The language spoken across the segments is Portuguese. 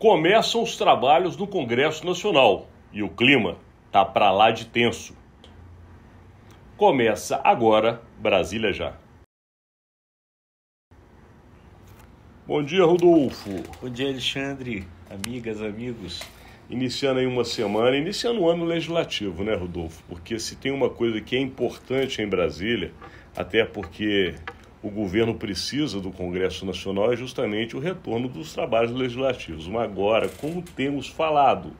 Começam os trabalhos no Congresso Nacional e o clima tá para lá de tenso. Começa agora Brasília Já. Bom dia, Rodolfo. Bom dia, Alexandre, amigas, amigos. Iniciando aí uma semana, iniciando o ano legislativo, né, Rodolfo? Porque se tem uma coisa que é importante em Brasília, até porque o governo precisa do Congresso Nacional, é justamente o retorno dos trabalhos legislativos. Mas agora, como temos falado,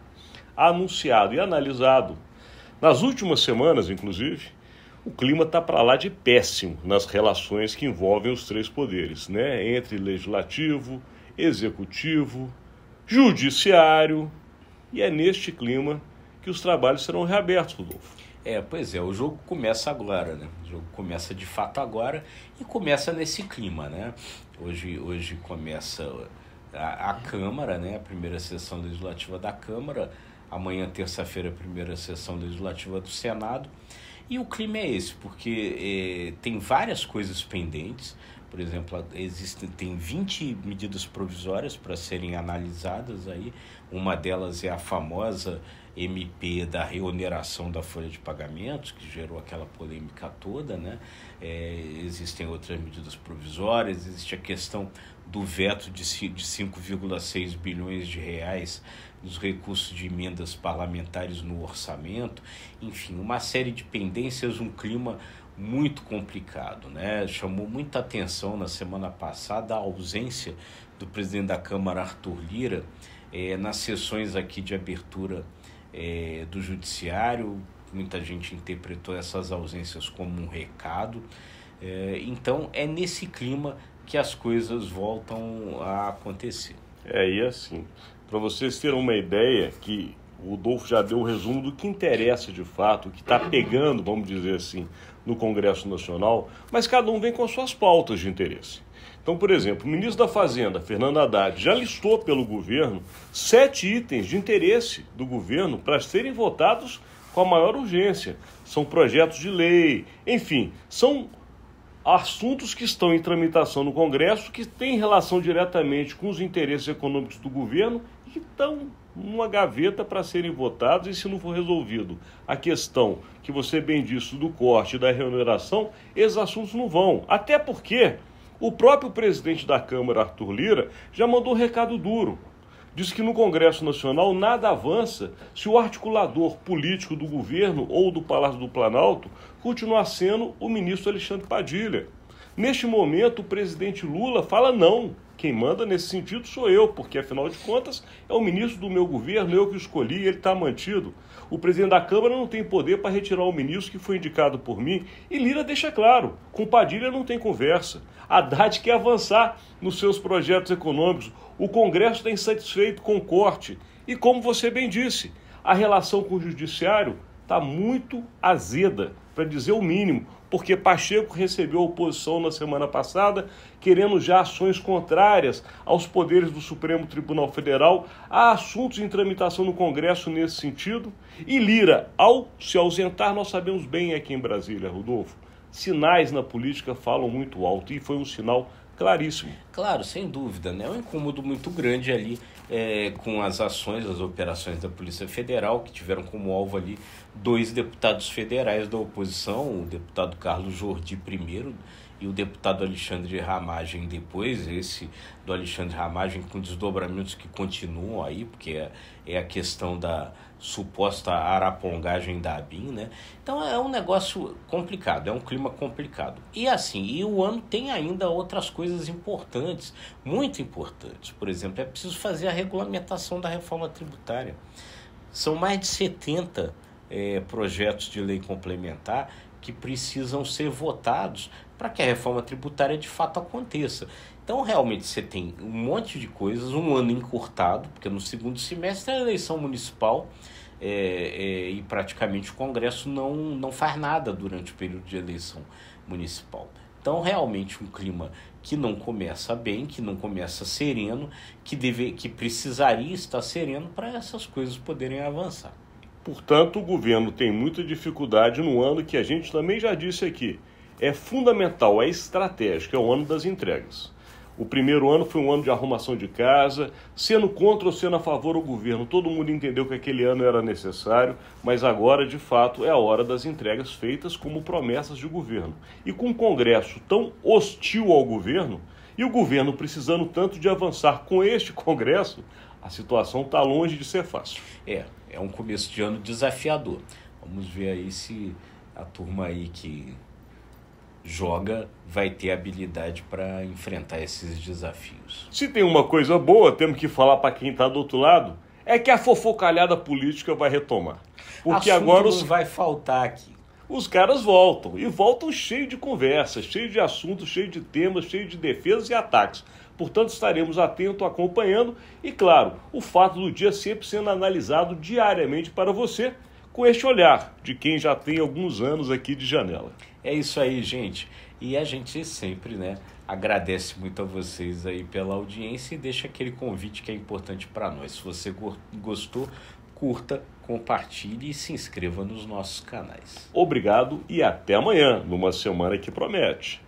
anunciado e analisado, nas últimas semanas, inclusive, o clima está para lá de péssimo nas relações que envolvem os três poderes, né? Entre legislativo, executivo, judiciário, e é neste clima que os trabalhos serão reabertos, Rodolfo. Pois é, o jogo começa agora, né? O jogo começa de fato agora e começa nesse clima, né? Hoje começa a Câmara, né? A primeira sessão legislativa da Câmara. Amanhã, terça-feira, a primeira sessão legislativa do Senado. E o clima é esse, porque tem várias coisas pendentes. Por exemplo, tem 20 medidas provisórias para serem analisadas aí. Uma delas é a famosa MP da reoneração da folha de pagamentos, que gerou aquela polêmica toda, né? Existem outras medidas provisórias, existe a questão do veto de 5,6 bilhões de reais dos recursos de emendas parlamentares no orçamento. Enfim, uma série de pendências, um clima muito complicado, né? Chamou muita atenção na semana passada a ausência do presidente da Câmara, Arthur Lira, nas sessões aqui de abertura do Judiciário. Muita gente interpretou essas ausências como um recado. Então, é nesse clima que as coisas voltam a acontecer. E assim, para vocês terem uma ideia, que o Rodolfo já deu o resumo do que interessa de fato, o que está pegando, vamos dizer assim, no Congresso Nacional, mas cada um vem com as suas pautas de interesse. Então, por exemplo, o ministro da Fazenda, Fernando Haddad, já listou pelo governo 7 itens de interesse do governo para serem votados com a maior urgência. São projetos de lei, enfim, são assuntos que estão em tramitação no Congresso, que têm relação diretamente com os interesses econômicos do governo e que estão numa gaveta para serem votados, e se não for resolvido a questão que você bem disse do corte e da reoneração, esses assuntos não vão. Até porque o próprio presidente da Câmara, Arthur Lira, já mandou um recado duro. Diz que no Congresso Nacional nada avança se o articulador político do governo ou do Palácio do Planalto continuar sendo o ministro Alexandre Padilha. Neste momento, o presidente Lula fala não. Quem manda nesse sentido sou eu, porque afinal de contas é o ministro do meu governo, eu que o escolhi e ele está mantido. O presidente da Câmara não tem poder para retirar o ministro que foi indicado por mim. E Lira deixa claro, com Padilha não tem conversa. Haddad quer avançar nos seus projetos econômicos. O Congresso está insatisfeito com o corte. E como você bem disse, a relação com o Judiciário está muito azeda, para dizer o mínimo, porque Pacheco recebeu a oposição na semana passada, querendo já ações contrárias aos poderes do Supremo Tribunal Federal. Há assuntos em tramitação no Congresso nesse sentido. E Lira, ao se ausentar, nós sabemos bem aqui em Brasília, Rodolfo, sinais na política falam muito alto, e foi um sinal claríssimo. Claro, sem dúvida, né? É um incômodo muito grande ali com as ações, as operações da Polícia Federal, que tiveram como alvo ali 2 deputados federais da oposição, o deputado Carlos Jordi primeiro e o deputado Alexandre Ramagem depois. Esse do Alexandre Ramagem com desdobramentos que continuam aí, porque é a questão da suposta arapongagem da ABIN, né? Então é um negócio complicado, é um clima complicado. E assim, o ano tem ainda outras coisas importantes, muito importantes. Por exemplo, é preciso fazer a regulamentação da reforma tributária. São mais de 70 projetos de lei complementar que precisam ser votados para que a reforma tributária de fato aconteça. Então, realmente, você tem um monte de coisas, um ano encurtado, porque no segundo semestre é a eleição municipal e praticamente o Congresso não faz nada durante o período de eleição municipal. Então, realmente, um clima que não começa bem, que não começa sereno, que precisaria estar sereno para essas coisas poderem avançar. Portanto, o governo tem muita dificuldade no ano que a gente também já disse aqui. É fundamental, é estratégico, é o ano das entregas. O primeiro ano foi um ano de arrumação de casa, sendo contra ou sendo a favor do governo. Todo mundo entendeu que aquele ano era necessário, mas agora, de fato, é a hora das entregas feitas como promessas de governo. E com um Congresso tão hostil ao governo, e o governo precisando tanto de avançar com este Congresso, a situação está longe de ser fácil. É um começo de ano desafiador. Vamos ver aí se a turma aí que joga vai ter habilidade para enfrentar esses desafios. Se tem uma coisa boa, temos que falar para quem está do outro lado, é que a fofocalhada política vai retomar. Porque assunto agora não vai faltar aqui. Os caras voltam, e voltam cheio de conversas, cheio de assuntos, cheio de temas, cheio de defesas e ataques. Portanto, estaremos atentos, acompanhando e, claro, o fato do dia sempre sendo analisado diariamente para você, com este olhar de quem já tem alguns anos aqui de janela. É isso aí, gente. E a gente sempre, agradece muito a vocês aí pela audiência e deixa aquele convite que é importante para nós. Se você gostou, curta, compartilhe e se inscreva nos nossos canais. Obrigado e até amanhã, numa semana que promete.